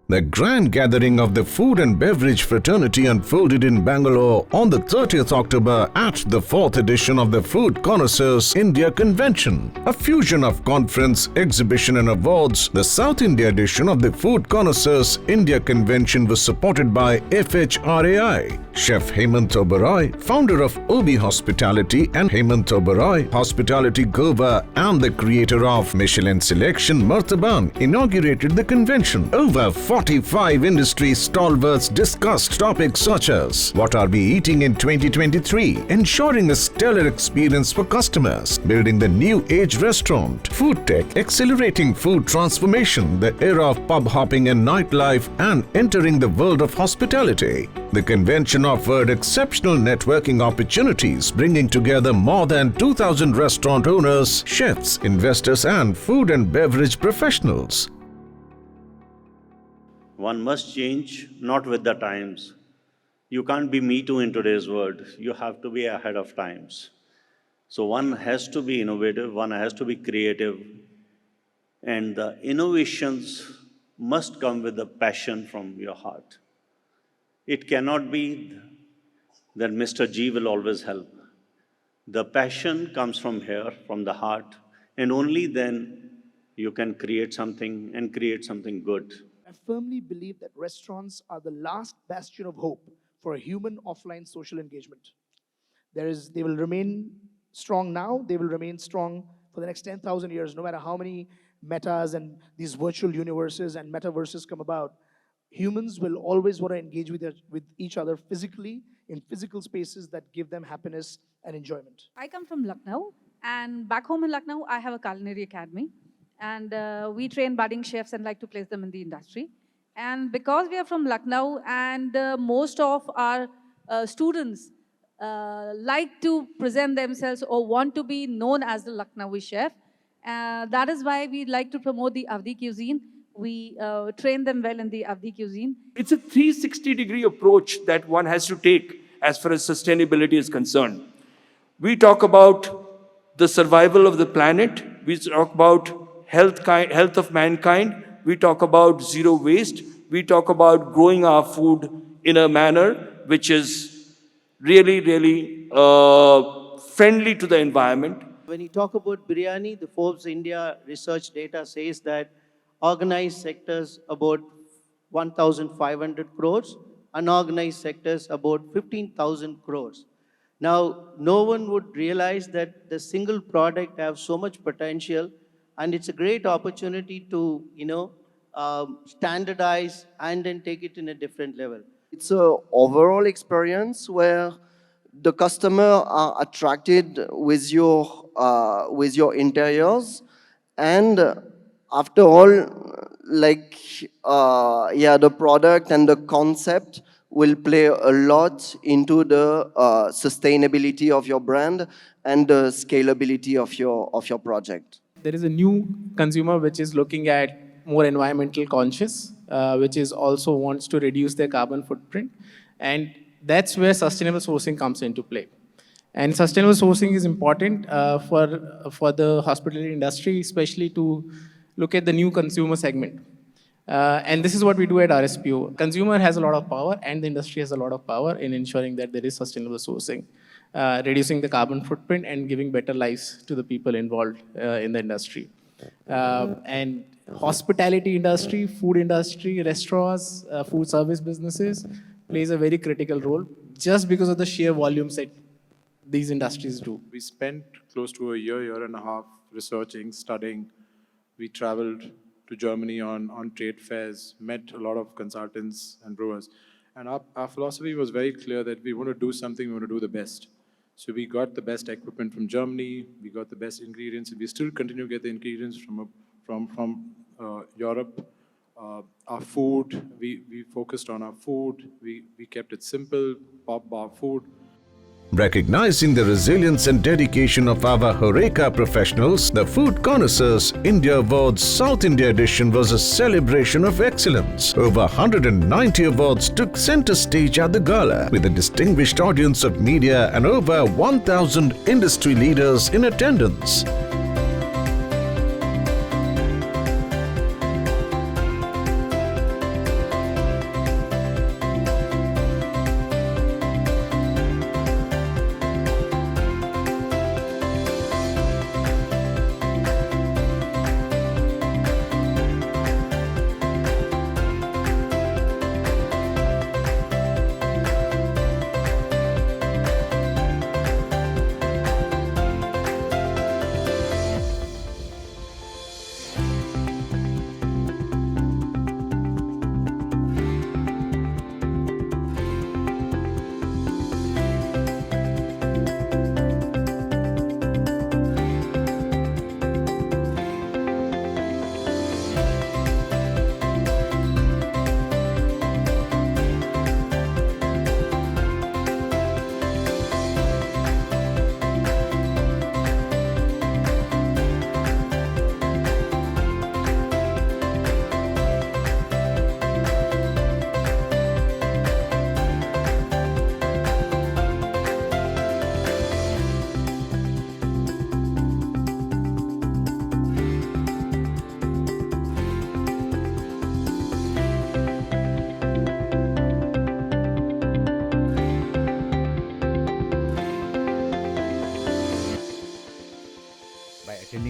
The grand gathering of the food and beverage fraternity unfolded in Bangalore on the 30th October at the 4th edition of the Food Connoisseurs India Convention. A fusion of conference, exhibition and awards, the South India edition of the Food Connoisseurs India Convention was supported by FHRAI. Chef Hemant Oberoi, founder of Obi Hospitality and Hemant Oberoi Hospitality Goa, and the creator of Michelin Selection Martaban, inaugurated the convention. Over 45 industry stalwarts discussed topics such as what are we eating in 2023, ensuring a stellar experience for customers, building the new age restaurant, food tech, accelerating food transformation, the era of pub hopping and nightlife, and entering the world of hospitality. The convention offered exceptional networking opportunities, bringing together more than 2,000 restaurant owners, chefs, investors, and food and beverage professionals. One must change, not with the times. You can't be me too in today's world. You have to be ahead of times. So one has to be innovative, one has to be creative, and the innovations must come with the passion from your heart. It cannot be that Mr. G will always help. The passion comes from here, from the heart, and only then you can create something and create something good. I firmly believe that restaurants are the last bastion of hope for a human offline social engagement. They will remain strong now, they will remain strong for the next 10,000 years, no matter how many metas and these virtual universes and metaverses come about. Humans will always want to engage with each other physically, in physical spaces that give them happiness and enjoyment. I come from Lucknow, and back home in Lucknow, I have a culinary academy. And we train budding chefs and like to place them in the industry. And because we are from Lucknow and most of our students like to present themselves or want to be known as the Lucknowi chef, that is why we like to promote the Avdi cuisine. We train them well in the Avdi cuisine. It's a 360-degree approach that one has to take as far as sustainability is concerned. We talk about the survival of the planet. We talk about health of mankind. We talk about zero waste. We talk about growing our food in a manner which is really, really friendly to the environment. When you talk about biryani, the Forbes India research data says that organized sectors about 1,500 crores, unorganized sectors about 15,000 crores. Now, no one would realize that the single product has so much potential, and it's a great opportunity to, standardize and then take it in a different level. It's an overall experience where the customer are attracted with your interiors, and after all, the product and the concept will play a lot into the sustainability of your brand and the scalability of your project. There is a new consumer which is looking at more environmental conscious, which is also wants to reduce their carbon footprint. And that's where sustainable sourcing comes into play. And sustainable sourcing is important for the hospitality industry, especially to look at the new consumer segment. And this is what we do at RSPO. Consumer has a lot of power and the industry has a lot of power in ensuring that there is sustainable sourcing, reducing the carbon footprint and giving better lives to the people involved in the industry. And hospitality industry, food industry, restaurants, food service businesses plays a very critical role just because of the sheer volumes that these industries do. We spent close to a year and a half researching, studying. We traveled to Germany on trade fairs, met a lot of consultants and brewers. And our philosophy was very clear that we want to do something, we want to do the best. So we got the best equipment from Germany, we got the best ingredients, and we still continue to get the ingredients from Europe. Our food, we focused on our food, we kept it simple, pop bar food. Recognizing the resilience and dedication of our HoReCa professionals, the Food Connoisseurs India Awards South India edition was a celebration of excellence. Over 190 awards took center stage at the gala, with a distinguished audience of media and over 1,000 industry leaders in attendance.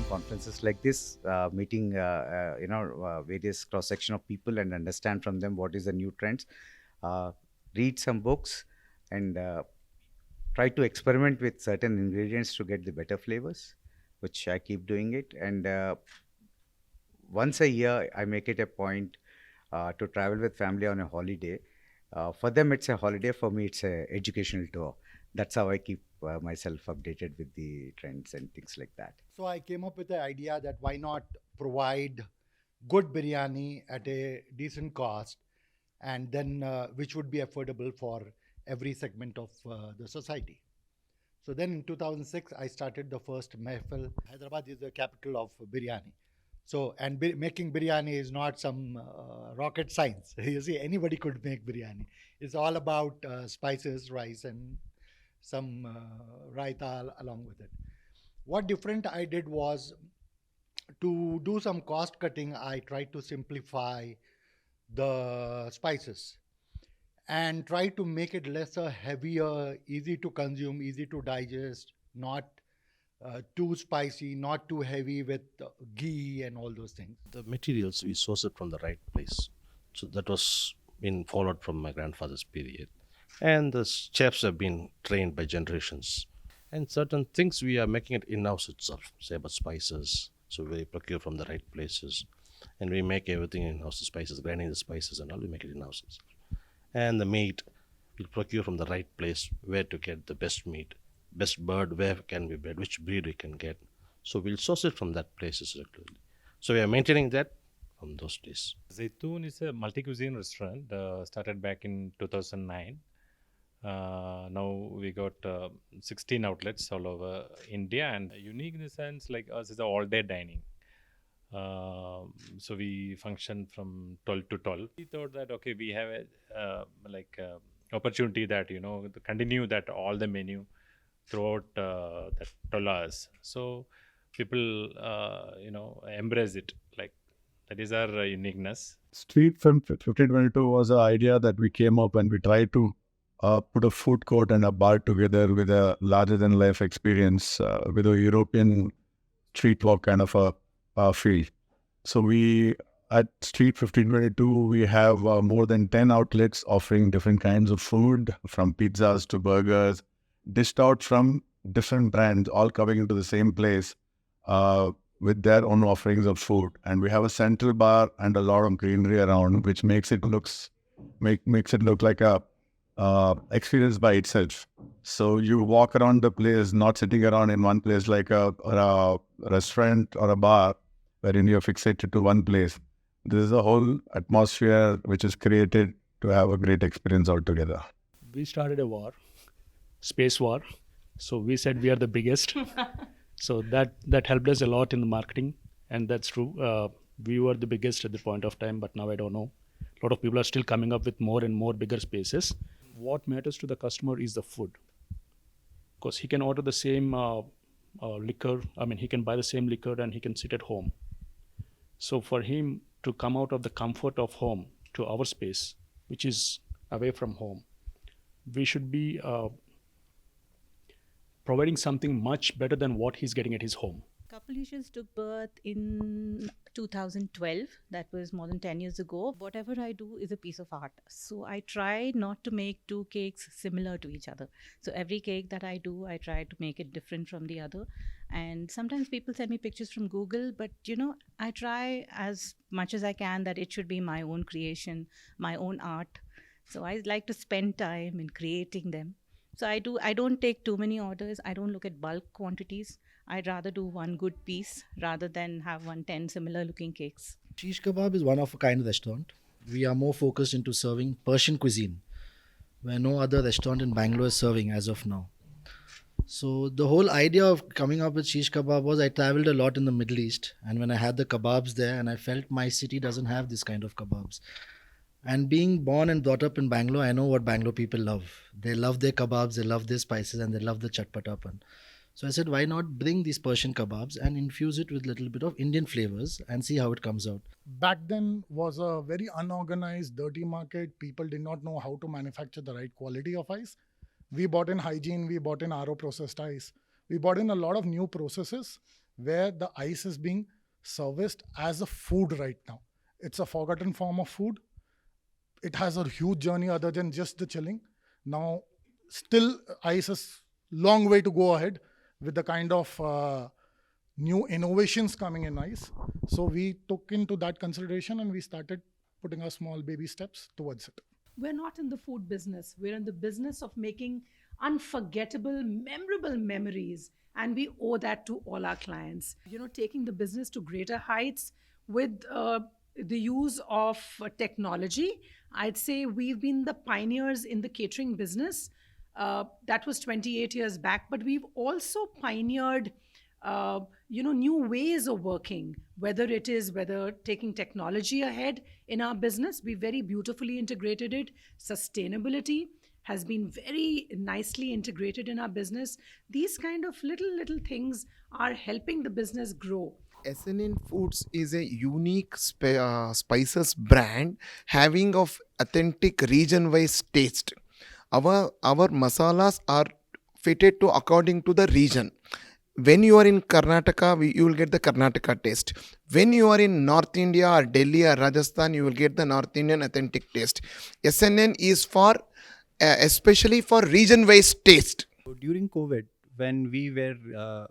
conferences like this, meeting various cross section of people and understand from them what is the new trends, read some books, and try to experiment with certain ingredients to get the better flavors, which I keep doing it. And once a year, I make it a point to travel with family on a holiday. For them, it's a holiday. For me, it's a educational tour. That's how I keep myself updated with the trends and things like that. So I came up with the idea that why not provide good biryani at a decent cost, and then which would be affordable for every segment of the society. So then in 2006, I started the first Mehfil. Hyderabad is the capital of biryani. So, and making biryani is not some rocket science. You see, anybody could make biryani. It's all about spices, rice, and some raita along with it. What different I did was to do some cost cutting. I tried to simplify the spices and try to make it lesser, heavier, easy to consume, easy to digest, not too spicy, not too heavy with ghee and all those things. The materials we source it from the right place. So that was been followed from my grandfather's period. And the chefs have been trained by generations. And certain things we are making it in-house itself, say about spices. So we procure from the right places. And we make everything in-house, the spices, grinding the spices and all, we make it in-house itself. And the meat, we procure from the right place, where to get the best meat, best bird, where can be bred, which breed we can get. So we'll source it from that places regularly. So we are maintaining that from those days. Zaitoon is a multi-cuisine restaurant, started back in 2009. Now we got 16 outlets all over India, and unique in the sense like us is all-day dining. So we function from 12 to 12. We thought that okay, we have a opportunity that to continue that all the menu throughout that 12 hours. So people embrace it, like that is our uniqueness. Street 1522 was an idea that we came up and we tried to put a food court and a bar together with a larger than life experience with a European street walk kind of a feel. So we at Street 1522 we have more than 10 outlets offering different kinds of food, from pizzas to burgers, dished out from different brands, all coming into the same place with their own offerings of food. And we have a central bar and a lot of greenery around, which makes it look like a experience by itself. So you walk around the place, not sitting around in one place like a restaurant or a bar, wherein you're fixated to one place. This is a whole atmosphere which is created to have a great experience altogether. We started a war, space war. So we said we are the biggest. So that helped us a lot in the marketing, and that's true. We were the biggest at the point of time, but now I don't know. A lot of people are still coming up with more and more bigger spaces. What matters to the customer is the food, because he can order the same liquor. I mean, he can buy the same liquor and he can sit at home. So for him to come out of the comfort of home to our space, which is away from home, we should be providing something much better than what he's getting at his home. Coupleations took birth in 2012. That was more than 10 years ago. Whatever I do is a piece of art. So I try not to make two cakes similar to each other. So every cake that I do, I try to make it different from the other. And sometimes people send me pictures from Google, but I try as much as I can that it should be my own creation, my own art. So I like to spend time in creating them. So I don't take too many orders. I don't look at bulk quantities. I'd rather do one good piece rather than have 10 similar looking cakes. Shish Kebab is one of a kind restaurant. We are more focused into serving Persian cuisine, where no other restaurant in Bangalore is serving as of now. So the whole idea of coming up with Shish Kebab was I traveled a lot in the Middle East, and when I had the kebabs there, and I felt my city doesn't have this kind of kebabs. And being born and brought up in Bangalore, I know what Bangalore people love. They love their kebabs, they love their spices, and they love the chatpatapan. So I said, why not bring these Persian kebabs and infuse it with a little bit of Indian flavors and see how it comes out. Back then was a very unorganized, dirty market. People did not know how to manufacture the right quality of ice. We bought in hygiene, we bought in RO processed ice. We bought in a lot of new processes where the ice is being serviced as a food right now. It's a forgotten form of food. It has a huge journey other than just the chilling. Now, still, ice is long way to go ahead with the kind of new innovations coming in ice. So we took into that consideration and we started putting our small baby steps towards it. We're not in the food business. We're in the business of making unforgettable, memorable memories. And we owe that to all our clients. Taking the business to greater heights with the use of technology. I'd say we've been the pioneers in the catering business. That was 28 years back, but we've also pioneered new ways of working, whether taking technology ahead in our business. We very beautifully integrated it. Sustainability has been very nicely integrated in our business. These kind of little things are helping the business grow. SNN Foods is a unique spices brand having of authentic region-wise taste. Our masalas are fitted to according to the region. When you are in Karnataka, you will get the Karnataka taste. When you are in North India or Delhi or Rajasthan, you will get the North Indian authentic taste. SNN is for especially for region-wise taste. During COVID, when we were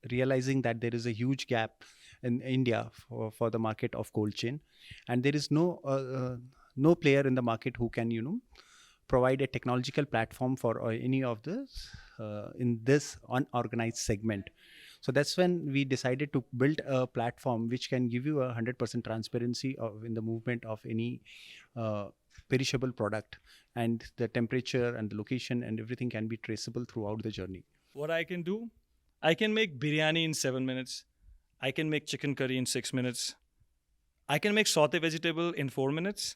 realizing that there is a huge gap in India for the market of cold chain, and there is no player in the market who can provide a technological platform for any of this in this unorganized segment. So that's when we decided to build a platform which can give you 100% transparency in the movement of any perishable product, and the temperature and the location and everything can be traceable throughout the journey. What I can do, I can make biryani in 7 minutes. I can make chicken curry in 6 minutes. I can make saute vegetable in 4 minutes.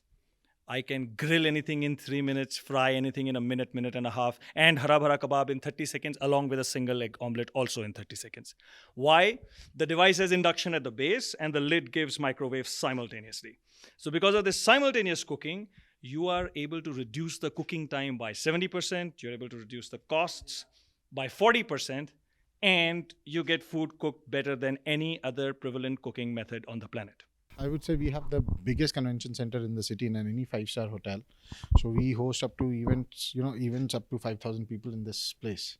I can grill anything in 3 minutes, fry anything in a minute and a half, and hara bhara kebab in 30 seconds, along with a single egg omelette also in 30 seconds. Why? The device has induction at the base and the lid gives microwave simultaneously. So because of this simultaneous cooking, you are able to reduce the cooking time by 70%, you're able to reduce the costs by 40%, and you get food cooked better than any other prevalent cooking method on the planet. I would say we have the biggest convention center in the city in any 5-star hotel. So we host up to events up to 5,000 people in this place.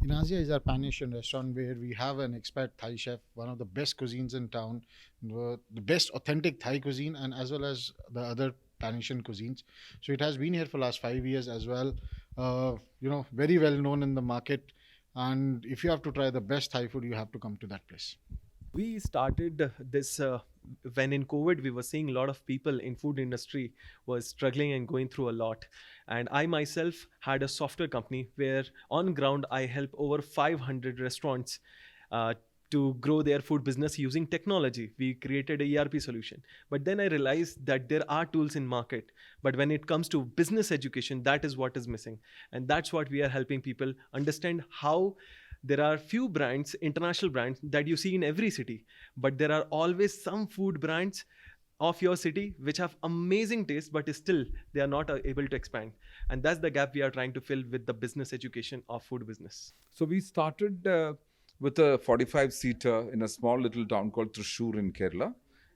In Asia is our Pan-Asian restaurant where we have an expert Thai chef, one of the best cuisines in town, the best authentic Thai cuisine, and as well as the other Pan-Asian cuisines. So it has been here for the last 5 years as well. Very well known in the market. And if you have to try the best Thai food, you have to come to that place. We started this when in COVID, we were seeing a lot of people in food industry was struggling and going through a lot. And I myself had a software company where on ground, I help over 500 restaurants to grow their food business using technology. We created a ERP solution. But then I realized that there are tools in market. But when it comes to business education, that is what is missing. And that's what we are helping people understand how there are few brands, international brands that you see in every city, but there are always some food brands of your city which have amazing taste, but still they are not able to expand. And that's the gap we are trying to fill with the business education of food business. So we started with a 45-seater in a small little town called Thrissur in Kerala.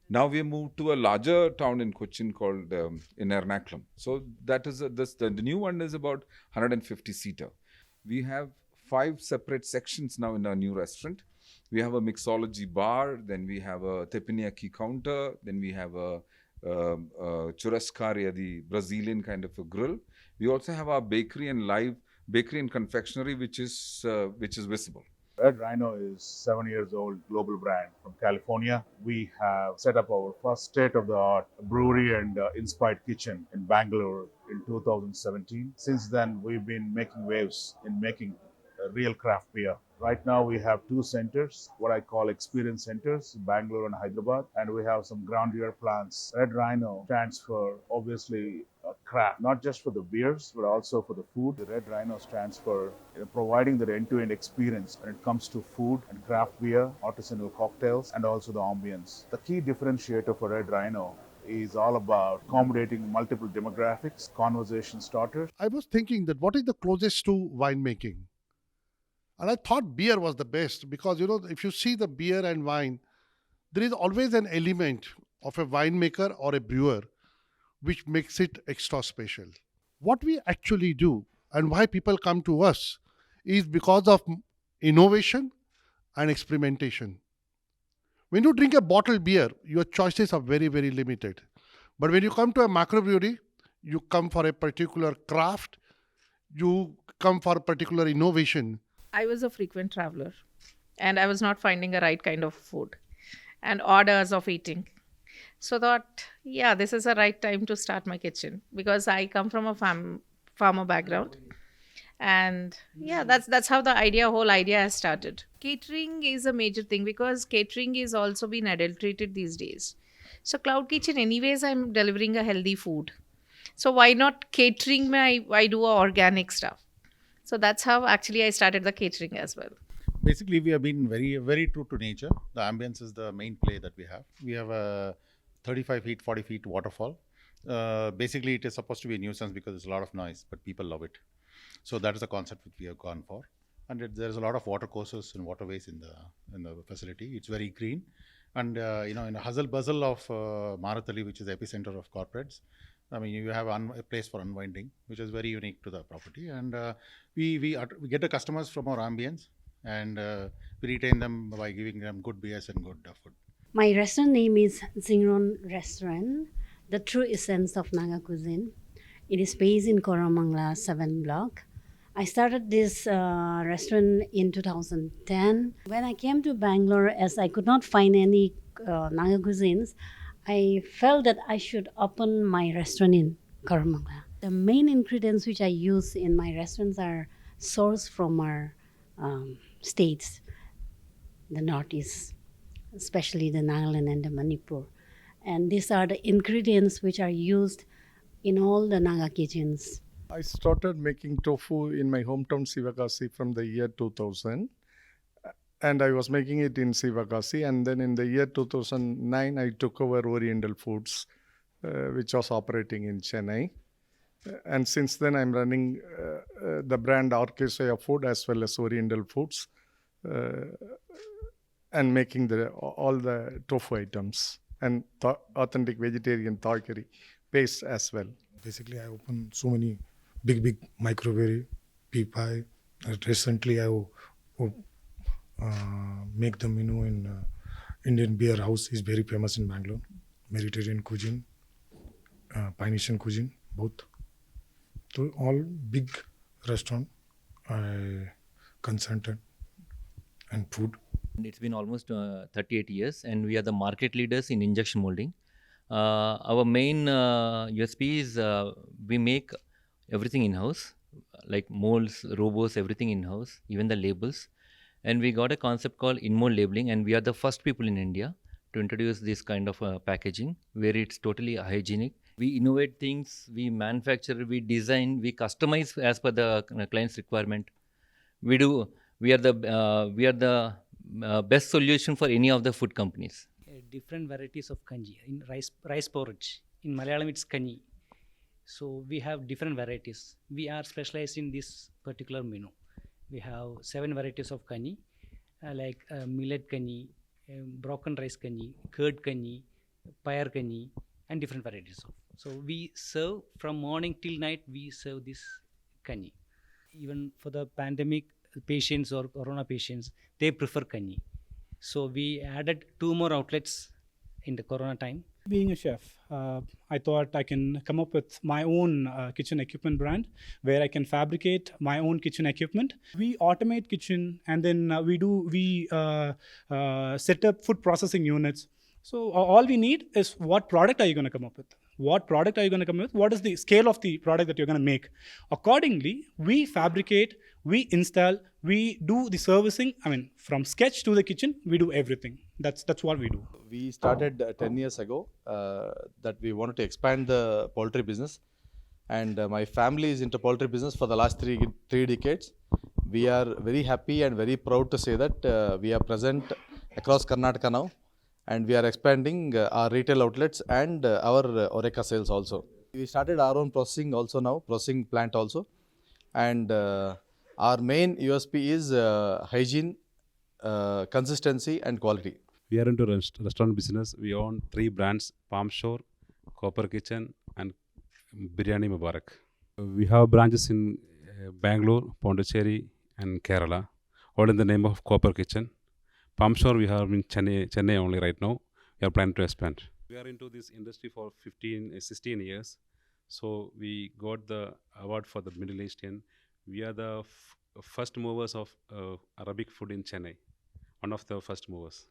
Now we have moved to a larger town in Cochin called in Ernakulam. So that is the new one is about 150-seater. We have 5 separate sections now in our new restaurant. We have a mixology bar, then we have a teppanyaki counter, then we have a churrascaria, the Brazilian kind of a grill. We also have our bakery and live bakery and confectionery, which is visible. Red Rhino is 7 years old global brand from California. We have set up our first state-of-the-art brewery and inspired kitchen in Bangalore in 2017. Since then, we've been making waves in making real craft beer. Right now we have 2 centers, what I call experience centers, Bangalore and Hyderabad, and we have some ground beer plants. Red Rhino stands for obviously craft, not just for the beers, but also for the food. The Red Rhino stands for providing the end-to-end experience when it comes to food and craft beer, artisanal cocktails, and also the ambience. The key differentiator for Red Rhino is all about accommodating multiple demographics, conversation starters. I was thinking that what is the closest to winemaking? And I thought beer was the best because, if you see the beer and wine, there is always an element of a winemaker or a brewer which makes it extra special. What we actually do and why people come to us is because of innovation and experimentation. When you drink a bottled beer, your choices are very, very limited. But when you come to a microbrewery, you come for a particular craft, you come for a particular innovation. I was a frequent traveler and I was not finding a right kind of food and odd hours of eating. So thought, yeah, this is the right time to start my kitchen because I come from a farmer background. And yeah, that's how the whole idea has started. Catering is a major thing because catering is also being adulterated these days. So cloud kitchen, anyways, I'm delivering a healthy food. So why not catering? I do organic stuff. So that's how actually I started the catering as well. Basically, we have been very, very true to nature. The ambience is the main play that we have. We have a 35 feet, 40 feet waterfall. Basically, it is supposed to be a nuisance because there's a lot of noise, but people love it. So that is the concept which we have gone for. And there's a lot of water courses and waterways in the facility. It's very green. And in the hustle bustle of Marathali, which is the epicenter of corporates, I mean, you have a place for unwinding, which is very unique to the property. And we get the customers from our ambience, and we retain them by giving them good beers and good food. My restaurant name is Zingron Restaurant, the true essence of Naga cuisine. It is based in Koramangala 7 block. I started this restaurant in 2010. When I came to Bangalore, as I could not find any Naga cuisines, I felt that I should open my restaurant in Koramangala. The main ingredients which I use in my restaurants are sourced from our states, the Northeast, especially the Nagaland and the Manipur. And these are the ingredients which are used in all the Naga kitchens. I started making tofu in my hometown Sivakasi from the year 2000. And I was making it in Sivakasi. And then in the year 2009, I took over Oriental Foods, which was operating in Chennai. And since then, I'm running the brand Orchestra Food as well as Oriental Foods and making all the tofu items and authentic vegetarian Thai curry paste as well. Basically, I opened so many big microbrewery, pea pie. Recently, I make the menu in Indian Beer House is very famous in Bangalore. Mediterranean cuisine, Pinesian cuisine, both. So all big restaurant I consulted and food. It's been almost 38 years and we are the market leaders in injection molding. Our main USP is we make everything in-house, like molds, robots, everything in-house, even the labels. And we got a concept called in-mold labeling, and we are the first people in India to introduce this kind of packaging where it's totally hygienic. We innovate things, we manufacture, we design, we customize as per the client's requirement. We are the best solution for any of the food companies. Different varieties of kanji in rice porridge. In Malayalam, it's kanji. So we have different varieties. We are specialized in this particular menu. We have 7 varieties of kanji, like millet kanji, broken rice kanji, curd kanji, pyre kanji, and different varieties of. So we serve from morning till night. We serve this kanji. Even for the pandemic patients or corona patients, they prefer kanji. So we added 2 more outlets in the corona time. Being a chef, I thought I can come up with my own kitchen equipment brand where I can fabricate my own kitchen equipment. We automate kitchen and then we set up food processing units. So all we need is what product are you going to come up with? What product are you going to come with? What is the scale of the product that you're going to make? Accordingly, we fabricate, we install, we do the servicing. I mean, from sketch to the kitchen, we do everything. That's what we do. We started 10 years ago that we wanted to expand the poultry business. And my family is into poultry business for the last three decades. We are very happy and very proud to say that we are present across Karnataka now. And we are expanding our retail outlets and our HoReCa sales also. We started our own processing also now, processing plant also. And Our main USP is hygiene, consistency, and quality. We are into restaurant business. We own 3 brands: Palm Shore, Copper Kitchen, and Biryani Mubarak. We have branches in Bangalore, Pondicherry, and Kerala, all in the name of Copper Kitchen. Palm Shore we have in Chennai only right now. We are planning to expand. We are into this industry for 16 years. So we got the award for the Middle Eastern. We are the first movers of Arabic food in Chennai. One of the first movers.